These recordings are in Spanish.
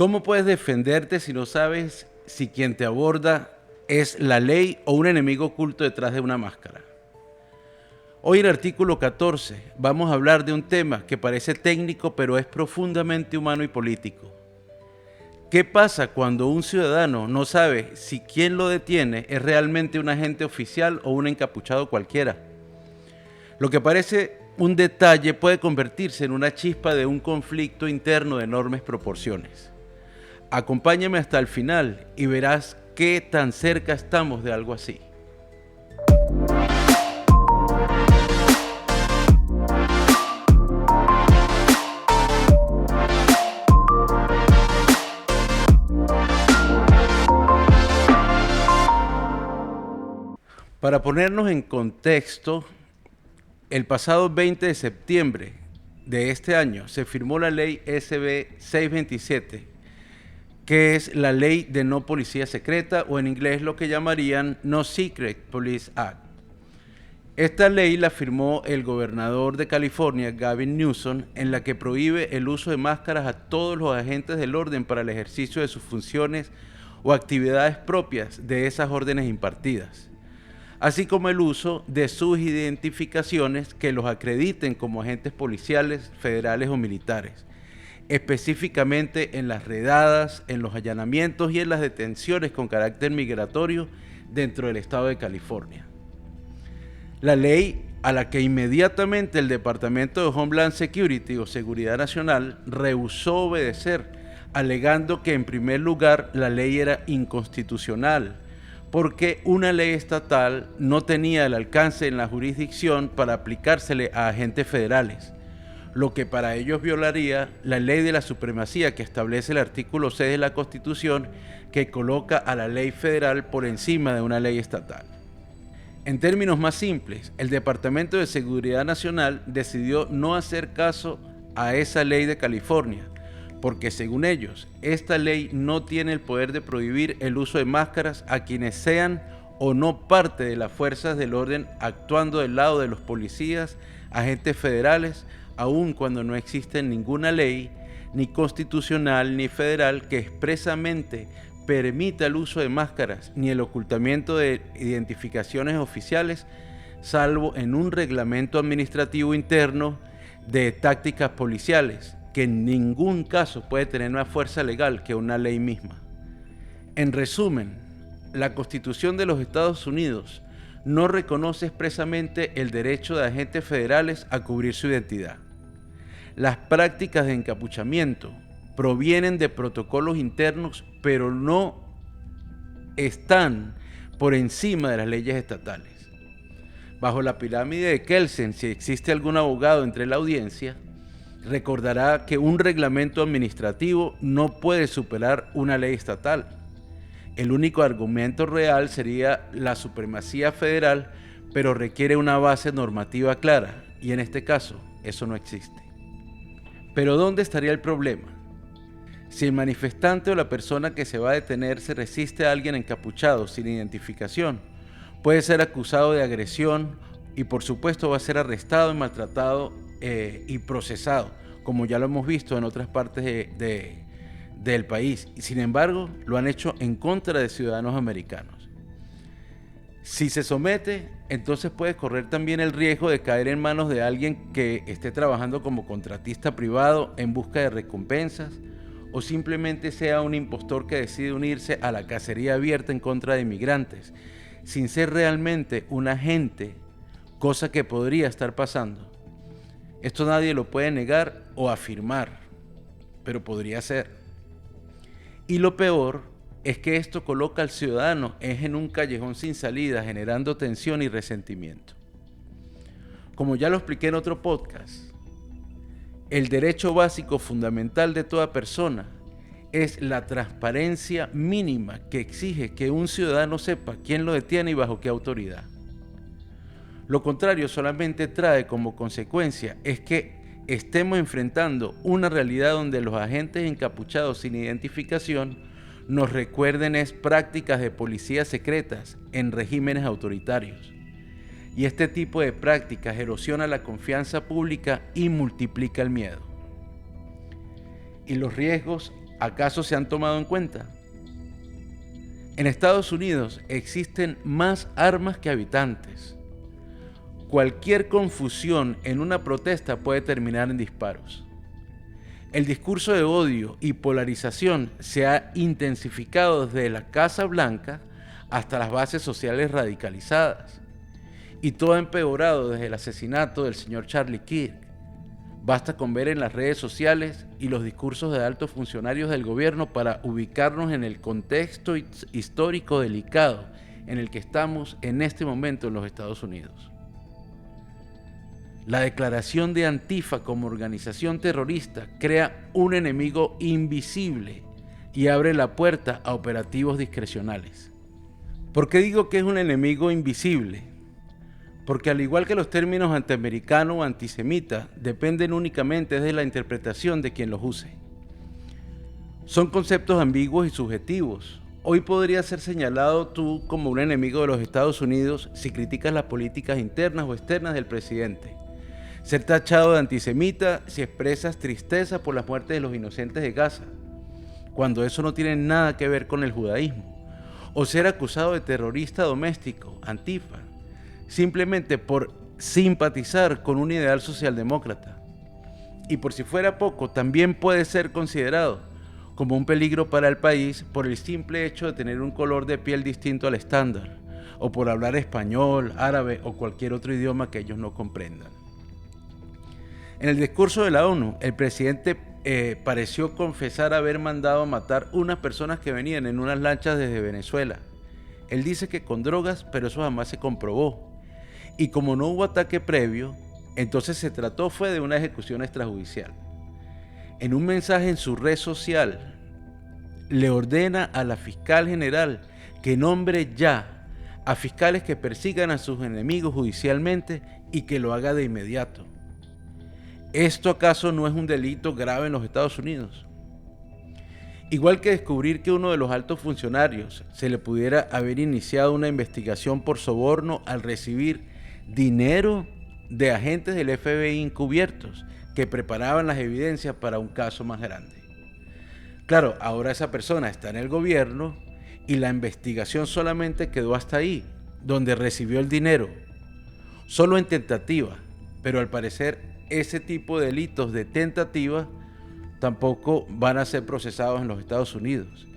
¿Cómo puedes defenderte si no sabes si quien te aborda es la ley o un enemigo oculto detrás de una máscara? Hoy en el artículo 14 vamos a hablar de un tema que parece técnico pero es profundamente humano y político. ¿Qué pasa cuando un ciudadano no sabe si quien lo detiene es realmente un agente oficial o un encapuchado cualquiera? Lo que parece un detalle puede convertirse en una chispa de un conflicto interno de enormes proporciones. Acompáñame hasta el final y verás qué tan cerca estamos de algo así. Para ponernos en contexto, el pasado 20 de septiembre de este año se firmó la ley SB 627, que es la ley de no policía secreta, o en inglés lo que llamarían No Secret Police Act. Esta ley la firmó el gobernador de California, Gavin Newsom, en la que prohíbe el uso de máscaras a todos los agentes del orden para el ejercicio de sus funciones o actividades propias de esas órdenes impartidas, así como el uso de sus identificaciones que los acrediten como agentes policiales, federales o militares, específicamente en las redadas, en los allanamientos y en las detenciones con carácter migratorio dentro del estado de California. La ley, a la que inmediatamente el Departamento de Homeland Security o Seguridad Nacional rehusó obedecer, alegando que en primer lugar la ley era inconstitucional, porque una ley estatal no tenía el alcance en la jurisdicción para aplicársele a agentes federales, lo que para ellos violaría la ley de la supremacía que establece el artículo 6 de la Constitución, que coloca a la ley federal por encima de una ley estatal. En términos más simples, el Departamento de Seguridad Nacional decidió no hacer caso a esa ley de California, porque según ellos, esta ley no tiene el poder de prohibir el uso de máscaras a quienes sean o no parte de las fuerzas del orden actuando del lado de los policías, agentes federales, aun cuando no existe ninguna ley, ni constitucional ni federal, que expresamente permita el uso de máscaras ni el ocultamiento de identificaciones oficiales, salvo en un reglamento administrativo interno de tácticas policiales, que en ningún caso puede tener más fuerza legal que una ley misma. En resumen, la Constitución de los Estados Unidos no reconoce expresamente el derecho de agentes federales a cubrir su identidad. Las prácticas de encapuchamiento provienen de protocolos internos, pero no están por encima de las leyes estatales. Bajo la pirámide de Kelsen, si existe algún abogado entre la audiencia, recordará que un reglamento administrativo no puede superar una ley estatal. El único argumento real sería la supremacía federal, pero requiere una base normativa clara, y en este caso, eso no existe. Pero ¿dónde estaría el problema? Si el manifestante o la persona que se va a detener se resiste a alguien encapuchado sin identificación, puede ser acusado de agresión y por supuesto va a ser arrestado y maltratado y procesado, como ya lo hemos visto en otras partes del país. Y sin embargo, lo han hecho en contra de ciudadanos americanos. Si se somete, entonces puede correr también el riesgo de caer en manos de alguien que esté trabajando como contratista privado en busca de recompensas, o simplemente sea un impostor que decide unirse a la cacería abierta en contra de inmigrantes, sin ser realmente un agente, cosa que podría estar pasando. Esto nadie lo puede negar o afirmar, pero podría ser. Y lo peor es que esto coloca al ciudadano en un callejón sin salida, generando tensión y resentimiento. Como ya lo expliqué en otro podcast, el derecho básico fundamental de toda persona es la transparencia mínima que exige que un ciudadano sepa quién lo detiene y bajo qué autoridad. Lo contrario solamente trae como consecuencia es que estemos enfrentando una realidad donde los agentes encapuchados sin identificación nos recuerden prácticas de policías secretas en regímenes autoritarios. Y este tipo de prácticas erosiona la confianza pública y multiplica el miedo. Y los riesgos ¿Acaso se han tomado en cuenta? En Estados Unidos existen más armas que habitantes. Cualquier confusión en una protesta puede terminar en disparos. El discurso de odio y polarización se ha intensificado desde la Casa Blanca hasta las bases sociales radicalizadas. Y todo ha empeorado desde el asesinato del señor Charlie Kirk. Basta con ver en las redes sociales y los discursos de altos funcionarios del gobierno para ubicarnos en el contexto histórico delicado en el que estamos en este momento en los Estados Unidos. La declaración de Antifa como organización terrorista crea un enemigo invisible y abre la puerta a operativos discrecionales. ¿Por qué digo que es un enemigo invisible? Porque al igual que los términos antiamericano o antisemita, dependen únicamente de la interpretación de quien los use. Son conceptos ambiguos y subjetivos. Hoy podrías ser señalado tú como un enemigo de los Estados Unidos si criticas las políticas internas o externas del presidente. Ser tachado de antisemita si expresas tristeza por las muertes de los inocentes de Gaza, cuando eso no tiene nada que ver con el judaísmo. O ser acusado de terrorista doméstico, Antifa, simplemente por simpatizar con un ideal socialdemócrata. Y por si fuera poco, también puede ser considerado como un peligro para el país por el simple hecho de tener un color de piel distinto al estándar, o por hablar español, árabe o cualquier otro idioma que ellos no comprendan. En el discurso de la ONU, el presidente pareció confesar haber mandado a matar unas personas que venían en unas lanchas desde Venezuela. Él dice que con drogas, pero eso jamás se comprobó. Y como no hubo ataque previo, entonces se trató fue de una ejecución extrajudicial. En un mensaje en su red social, le ordena a la fiscal general que nombre ya a fiscales que persigan a sus enemigos judicialmente y que lo haga de inmediato. ¿Esto acaso no es un delito grave en los Estados Unidos? Igual que descubrir que uno de los altos funcionarios se le pudiera haber iniciado una investigación por soborno al recibir dinero de agentes del FBI encubiertos que preparaban las evidencias para un caso más grande. Claro, ahora esa persona está en el gobierno y la investigación solamente quedó hasta ahí, donde recibió el dinero, solo en tentativa, pero al parecer ese tipo de delitos de tentativa tampoco van a ser procesados en los Estados Unidos.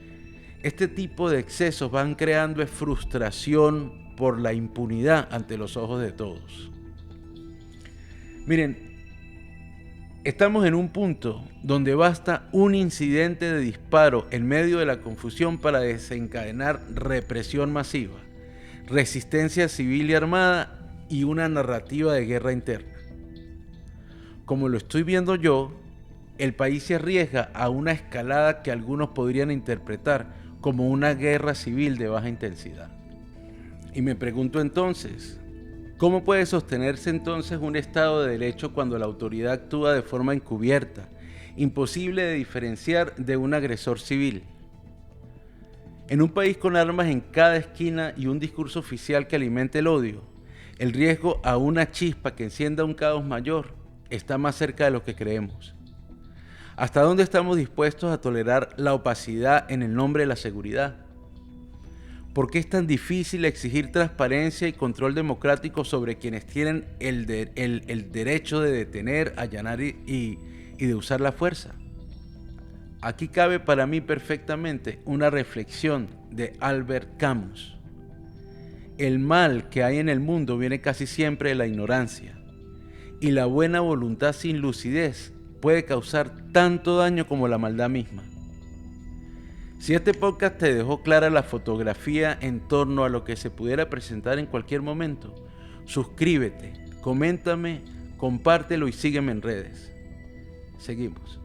Este tipo de excesos van creando frustración por la impunidad ante los ojos de todos. Miren, estamos en un punto donde basta un incidente de disparo en medio de la confusión para desencadenar represión masiva, resistencia civil y armada y una narrativa de guerra interna. Como lo estoy viendo yo, el país se arriesga a una escalada que algunos podrían interpretar como una guerra civil de baja intensidad. Y me pregunto entonces, ¿cómo puede sostenerse entonces un Estado de Derecho cuando la autoridad actúa de forma encubierta, imposible de diferenciar de un agresor civil? En un país con armas en cada esquina y un discurso oficial que alimente el odio, el riesgo a una chispa que encienda un caos mayor está más cerca de lo que creemos. ¿Hasta dónde estamos dispuestos a tolerar la opacidad en el nombre de la seguridad? ¿Por qué es tan difícil exigir transparencia y control democrático sobre quienes tienen el derecho de detener, allanar y de usar la fuerza? Aquí cabe para mí perfectamente una reflexión de Albert Camus. El mal que hay en el mundo viene casi siempre de la ignorancia, y la buena voluntad sin lucidez puede causar tanto daño como la maldad misma. Si este podcast te dejó clara la fotografía en torno a lo que se pudiera presentar en cualquier momento, suscríbete, coméntame, compártelo y sígueme en redes. Seguimos.